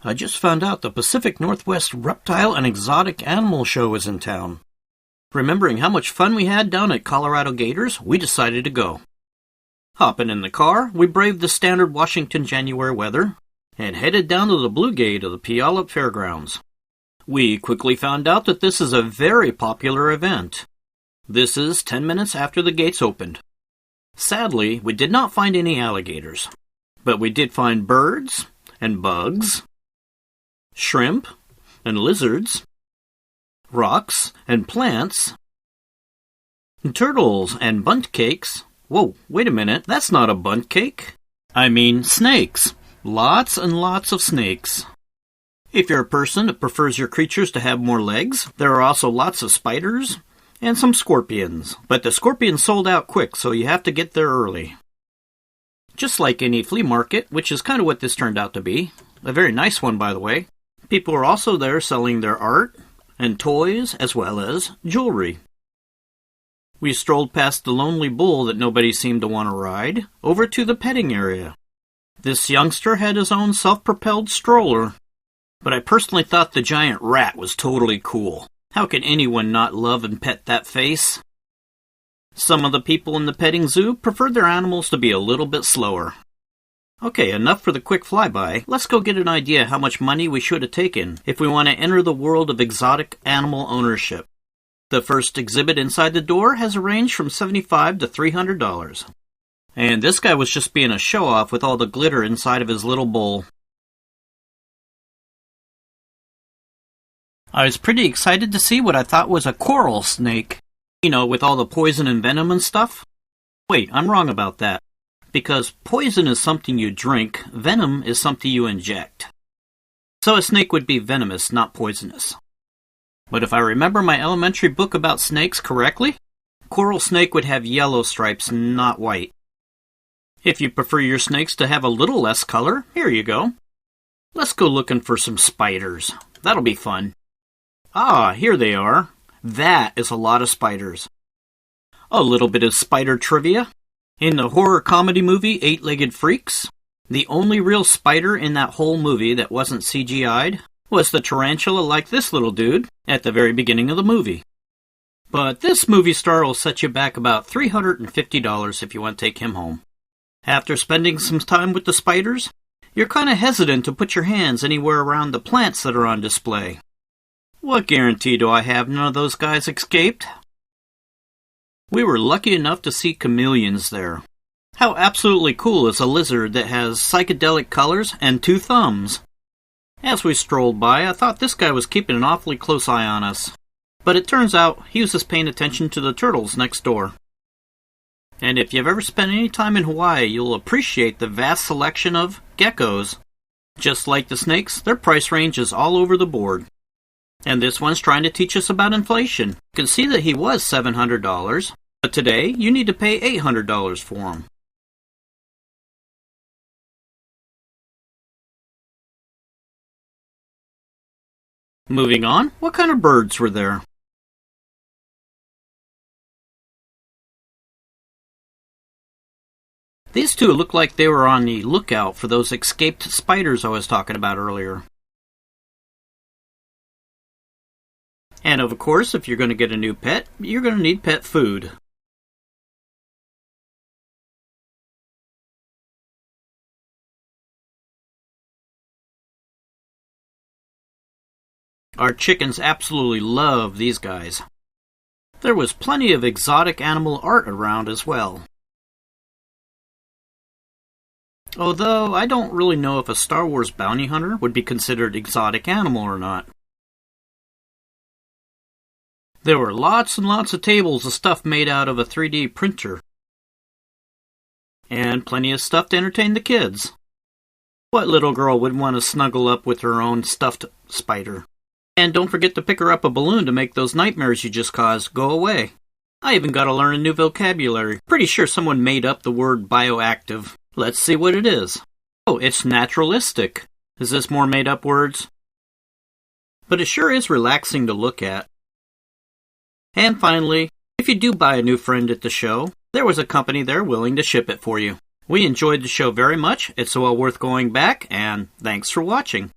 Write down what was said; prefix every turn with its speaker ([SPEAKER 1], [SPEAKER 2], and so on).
[SPEAKER 1] I just found out the Pacific Northwest Reptile and Exotic Animal Show is in town. Remembering how much fun we had down at Colorado Gators, we decided to go. Hopping in the car, we braved the standard Washington January weather and headed down to the Blue Gate of the Puyallup fairgrounds. We quickly found out that this is a very popular event. This is 10 minutes after the gates opened. Sadly, we did not find any alligators, but we did find birds and bugs, shrimp and lizards, rocks and plants, turtles and bundt cakes. Whoa, wait a minute, that's not a bundt cake. I mean snakes. Lots and lots of snakes. If you're a person that prefers your creatures to have more legs, there are also lots of spiders and some scorpions. But the scorpions sold out quick, so you have to get there early. Just like any flea market, which is kind of what this turned out to be. A very nice one, by the way. People are also there selling their art and toys as well as jewelry. We strolled past the lonely bull that nobody seemed to want to ride, over to the petting area. This youngster had his own self-propelled stroller, but I personally thought the giant rat was totally cool. How can anyone not love and pet that face? Some of the people in the petting zoo preferred their animals to be a little bit slower. Okay, enough for the quick flyby. Let's go get an idea how much money we should have taken if we want to enter the world of exotic animal ownership. The first exhibit inside the door has a range from $75 to $300. And this guy was just being a show-off with all the glitter inside of his little bowl. I was pretty excited to see what I thought was a coral snake. You know, with all the poison and venom and stuff. Wait, I'm wrong about that. Because poison is something you drink, venom is something you inject. So a snake would be venomous, not poisonous. But if I remember my elementary book about snakes correctly, coral snake would have yellow stripes, not white. If you prefer your snakes to have a little less color, here you go. Let's go looking for some spiders. That'll be fun. Ah, here they are. That is a lot of spiders. A little bit of spider trivia. In the horror comedy movie Eight-Legged Freaks, the only real spider in that whole movie that wasn't CGI'd was the tarantula like this little dude at the very beginning of the movie. But this movie star will set you back about $350 if you want to take him home. After spending some time with the spiders, you're kind of hesitant to put your hands anywhere around the plants that are on display. What guarantee do I have none of those guys escaped? We were lucky enough to see chameleons there. How absolutely cool is a lizard that has psychedelic colors and 2 thumbs? As we strolled by, I thought this guy was keeping an awfully close eye on us. But it turns out he was just paying attention to the turtles next door. And if you've ever spent any time in Hawaii, you'll appreciate the vast selection of geckos. Just like the snakes, their price range is all over the board. And this one's trying to teach us about inflation. You can see that he was $700, but today you need to pay $800 for him. Moving on, what kind of birds were there? These two look like they were on the lookout for those escaped spiders I was talking about earlier. And of course, if you're going to get a new pet, you're going to need pet food. Our chickens absolutely love these guys. There was plenty of exotic animal art around as well. Although, I don't really know if a Star Wars bounty hunter would be considered exotic animal or not. There were lots and lots of tables of stuff made out of a 3D printer. And plenty of stuff to entertain the kids. What little girl would want to snuggle up with her own stuffed spider? And don't forget to pick her up a balloon to make those nightmares you just caused go away. I even got to learn a new vocabulary. Pretty sure someone made up the word bioactive. Let's see what it is. Oh, it's naturalistic. Is this more made up words? But it sure is relaxing to look at. And finally, if you do buy a new friend at the show, there was a company there willing to ship it for you. We enjoyed the show very much. It's well worth going back, and thanks for watching.